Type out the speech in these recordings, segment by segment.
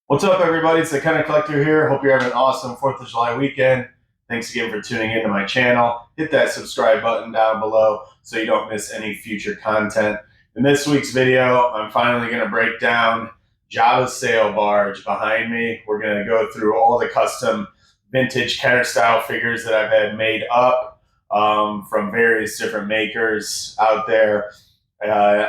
What's up, everybody? It's the Kind of Collector here. Hope you're having an awesome 4th of July weekend. Thanks again for tuning into my channel. Hit that subscribe button down below so you don't miss any future content. In this week's video, I'm finally going to break down Jabba's Sail Barge behind me. We're going to go through all the custom vintage Kenner style figures that I've had made up from various different makers out there.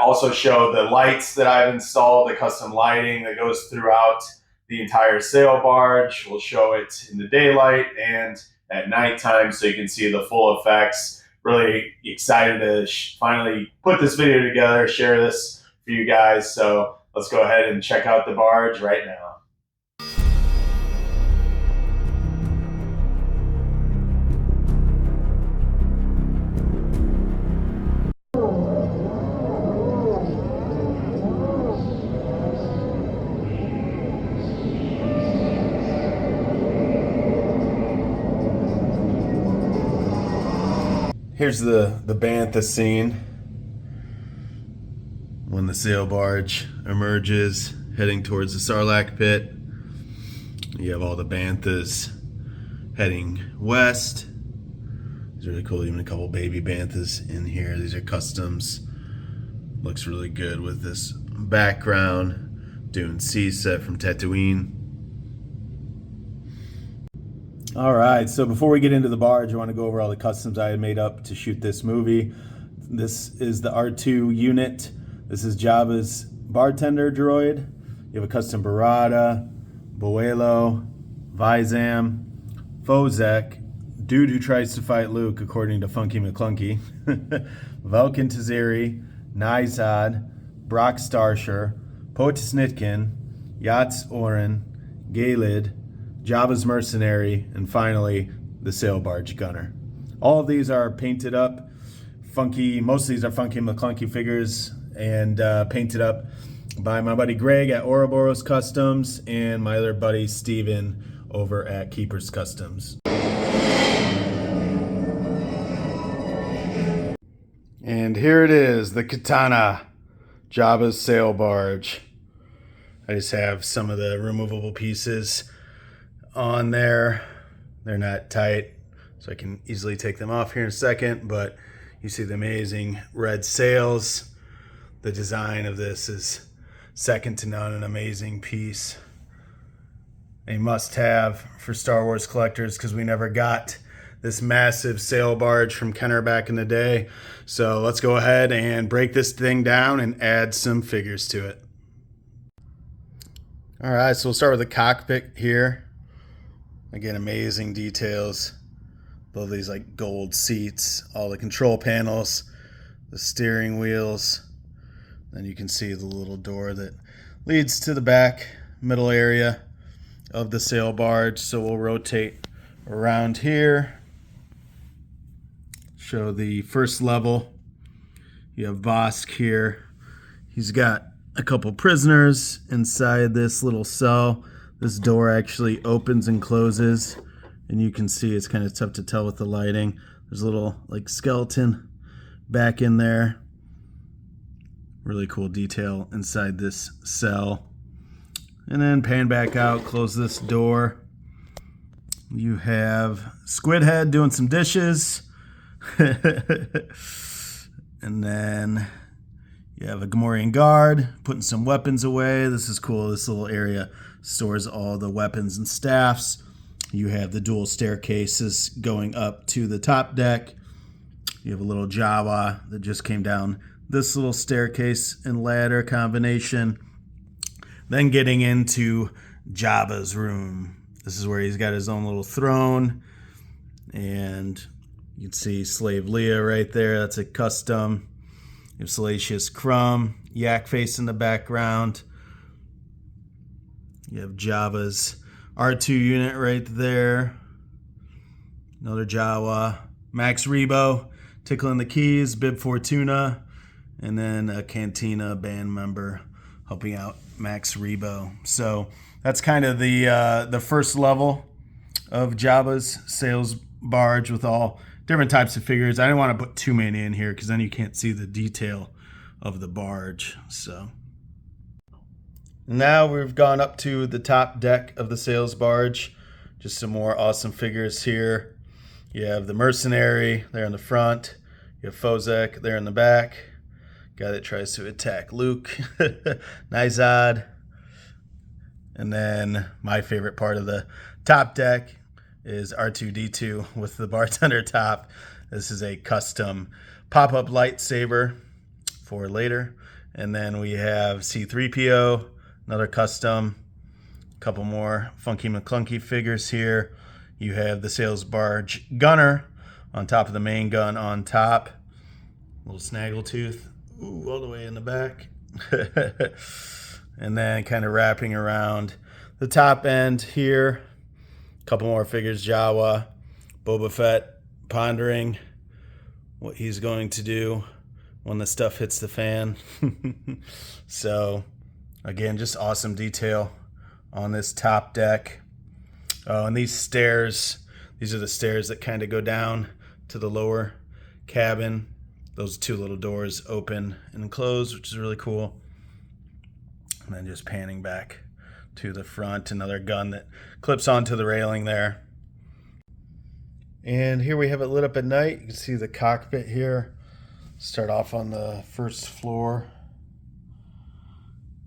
Also show the lights that I've installed, the custom lighting that goes throughout the entire sail barge. We'll show it in the daylight and at nighttime so you can see the full effects. Really excited to finally put this video together, share this for you guys. So let's go ahead and check out the barge right now. Here's the bantha scene when the sail barge emerges heading towards the Sarlaac pit. You have all the banthas heading west. It's really cool, even a couple baby banthas in here. These are customs. Looks really good with this background. Dune sea set from Tatooine. All right, so before we get into the barge, I want to go over all the customs I had made up to shoot this movie. This is the R2 unit. This is Jabba's bartender droid. You have a custom Barada, Boelo, Vizam, Fozek, dude who tries to fight Luke according to Funky McClunky, Velkin Taziri, Nizad, Brock Starsher, Potisnitkin, Yats Oren, Galid, Jabba's mercenary, and finally the sail barge gunner. All of these are painted up. Most of these are Funky McClunky figures and painted up by my buddy Greg at Ouroboros Customs and my other buddy Steven over at Keepers Customs. And here it is, the Katana, Jabba's sail barge. I just have some of the removable pieces on there. They're not tight, so I can easily take them off here in a second, but you see the amazing red sails. The design of this is second to none, an amazing piece. A must-have for Star Wars collectors because we never got this massive sail barge from Kenner back in the day. So let's go ahead and break this thing down and add some figures to it. All right, so we'll start with the cockpit here. Again, amazing details. Both these like gold seats, all the control panels, the steering wheels. Then you can see the little door that leads to the back middle area of the sail barge. So we'll rotate around here. Show the first level. You have Vosk here. He's got a couple prisoners inside this little cell. This door actually opens and closes, and you can see it's kind of tough to tell with the lighting. There's a little like skeleton back in there. Really cool detail inside this cell. And then pan back out, close this door. You have Squidhead doing some dishes. And then you have a Gamorrean guard putting some weapons away. This is cool. This little area stores all the weapons and staffs. You have the dual staircases going up to the top deck. You have a little Jawa that just came down this little staircase and ladder combination. Then getting into Jabba's room. This is where he's got his own little throne. And you can see Slave Leia right there. That's a custom. You have Salacious Crumb, Yak Face in the background. You have Jabba's R2 unit right there. Another Jawa. Max Rebo, tickling the keys, Bib Fortuna. And then a Cantina band member helping out Max Rebo. So that's kind of the first level of Jabba's Sails Barge with all different types of figures. I didn't want to put too many in here because then you can't see the detail of the barge. So Now we've gone up to the top deck of the Sails Barge. Just some more awesome figures here. You have the mercenary there in the front. You have Fozek there in the back. Guy that tries to attack Luke. Nizad. And then my favorite part of the top deck is R2-D2 with the bartender top. This is a custom pop-up lightsaber for later. And then we have C-3PO, another custom. A couple more Funky McClunky figures here. You have the Sails Barge gunner on top of the main gun on top. Little snaggletooth. Ooh, all the way in the back. And then kind of wrapping around the top end here. A couple more figures. Jawa, Boba Fett pondering what he's going to do when the stuff hits the fan. So, again, just awesome detail on this top deck. Oh, and these stairs, these are the stairs that kind of go down to the lower cabin. Those two little doors open and close, which is really cool. And then just panning back to the front, another gun that clips onto the railing there. And here we have it lit up at night. You can see the cockpit here. Start off on the first floor.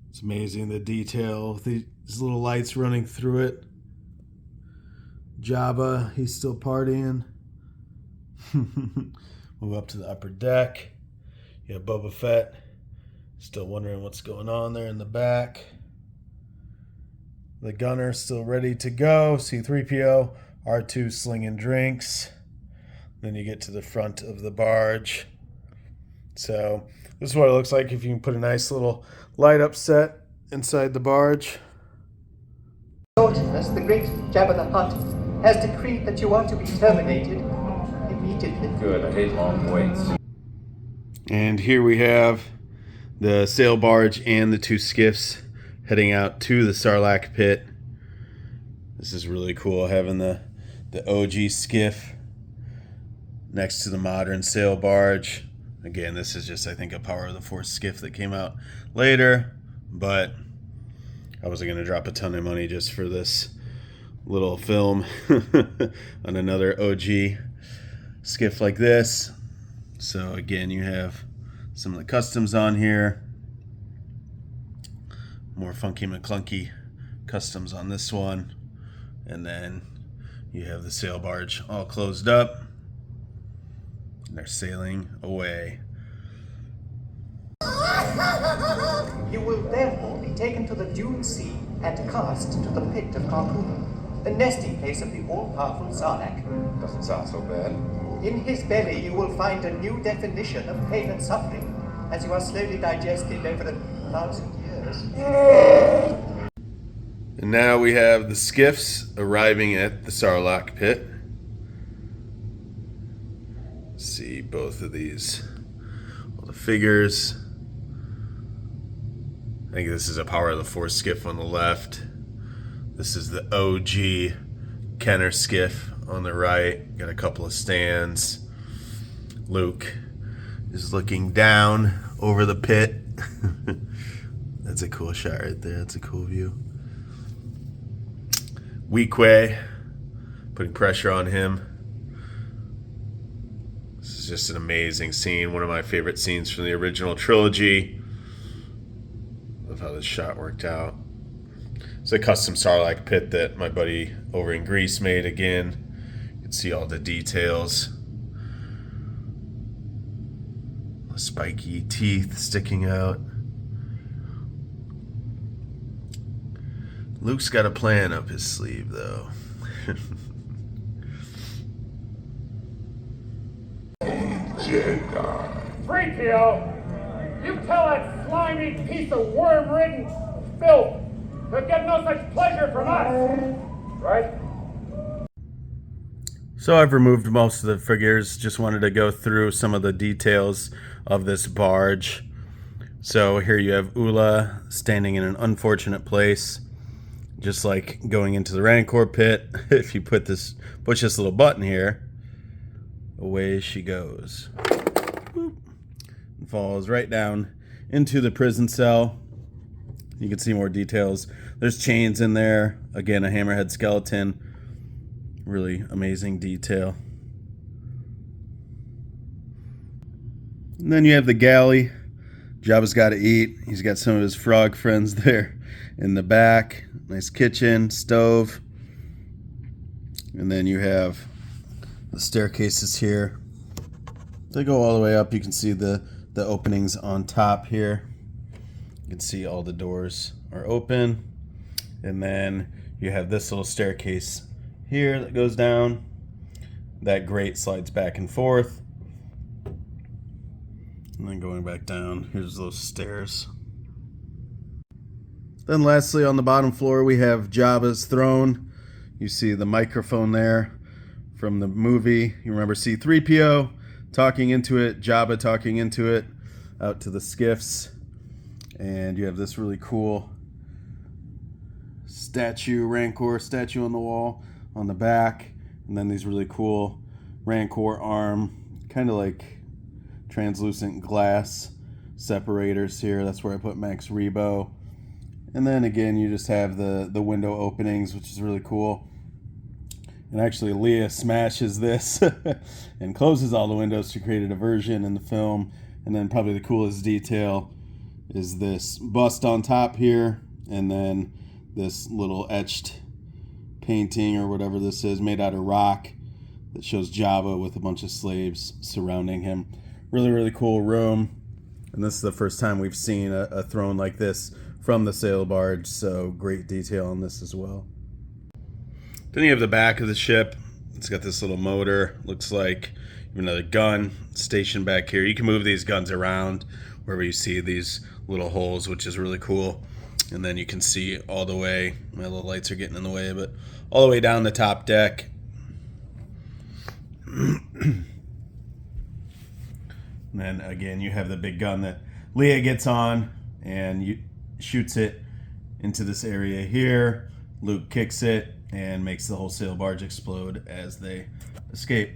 It's amazing the detail. These little lights running through it. Jabba, he's still partying. Move up to the upper deck. You have Boba Fett. Still wondering what's going on there in the back. The gunner still ready to go. C-3PO, R2 slinging drinks. Then you get to the front of the barge. So this is what it looks like if you can put a nice little light up set inside the barge. As the great Jabba the Hutt has decreed that you are to be terminated immediately. Good, I hate long waits. And here we have the sail barge and the two skiffs heading out to the Sarlaac pit. This is really cool, having the OG skiff next to the modern sail barge. Again, this is just, I think, a Power of the Force skiff that came out later, but I wasn't going to drop a ton of money just for this little film on another OG skiff like this. So again, you have some of the customs on here. More Funky McClunky customs on this one. And then you have the sail barge all closed up. And they're sailing away. You will therefore be taken to the Dune Sea and cast into the pit of Carcoon, the nesting place of the all-powerful Sarlaac. Doesn't sound so bad. In his belly you will find a new definition of pain and suffering, as you are slowly digested over 1,000 years. And now we have the skiffs arriving at the Sarlaac pit. See both of these, all the figures. I think this is a Power of the Force skiff on the left. This is the OG Kenner skiff on the right. Got a couple of stands. Luke is looking down over the pit. That's a cool shot right there. That's a cool view. Weequay putting pressure on him. This is just an amazing scene. One of my favorite scenes from the original trilogy. Love how this shot worked out. It's a custom Sarlaac pit that my buddy over in Greece made again. You can see all the details. The spiky teeth sticking out. Luke's got a plan up his sleeve, though. Jedi. 3PO, you tell that slimy piece of worm-ridden filth to get no such pleasure from us, right? So I've removed most of the figures. Just wanted to go through some of the details of this barge. So here you have Ula standing in an unfortunate place. Just like going into the Rancor pit, if you push this little button here, away she goes. Boop. And falls right down into the prison cell. You can see more details. There's chains in there. Again, a hammerhead skeleton. Really amazing detail. And then you have the galley. Jabba's got to eat. He's got some of his frog friends there in the back. Nice kitchen, stove. And then you have the staircases here. They go all the way up. You can see the openings on top here. You can see all the doors are open. And then you have this little staircase here that goes down. That grate slides back and forth. And then going back down, here's those stairs. Then lastly, on the bottom floor, we have Jabba's throne. You see the microphone there from the movie. You remember C-3PO talking into it, Jabba talking into it, out to the skiffs. And you have this really cool Rancor statue on the wall on the back. And then these really cool Rancor arm, kind of like translucent glass separators here. That's where I put Max Rebo. And then again, you just have the window openings, which is really cool. And actually, Leia smashes this and closes all the windows to create a diversion in the film. And then probably the coolest detail is this bust on top here, and then this little etched painting or whatever this is made out of rock that shows Jabba with a bunch of slaves surrounding him. Really, really cool room. And this is the first time we've seen a throne like this from the sail barge, so great detail on this as well. Then you have the back of the ship. It's got this little motor, looks like another gun stationed back here. You can move these guns around wherever you see these little holes, which is really cool. And then you can see all the way, my little lights are getting in the way, but all the way down the top deck. And then again, you have the big gun that Leia gets on and you shoots it into this area here. Luke kicks it and makes the whole sail barge explode as they escape.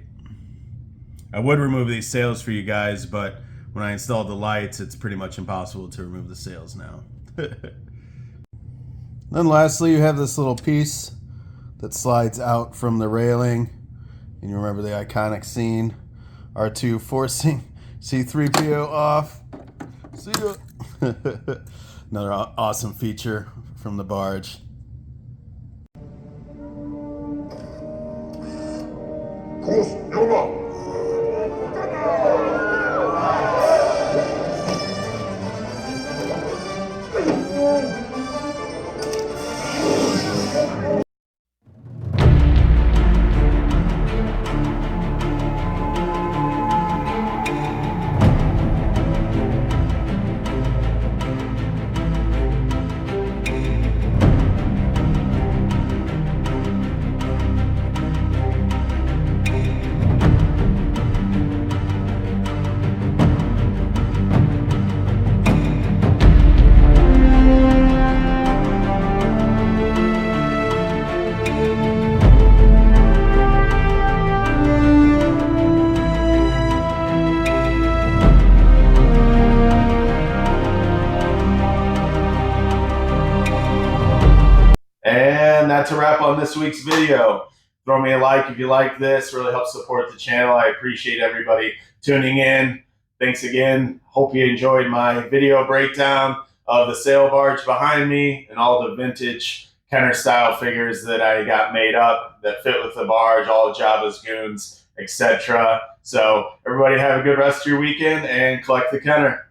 I would remove these sails for you guys, but when I installed the lights, it's pretty much impossible to remove the sails now. Then lastly, you have this little piece that slides out from the railing. And you remember the iconic scene, R2 forcing C-3PO off. See ya. Another awesome feature from the barge. Kurs Nummer! And that's a wrap on this week's video. Throw me a like if you like this. Really helps support the channel. I appreciate everybody tuning in. Thanks again. Hope you enjoyed my video breakdown of the sail barge behind me and all the vintage Kenner style figures that I got made up that fit with the barge, all of Jabba's goons, etc. So everybody have a good rest of your weekend and collect the Kenner.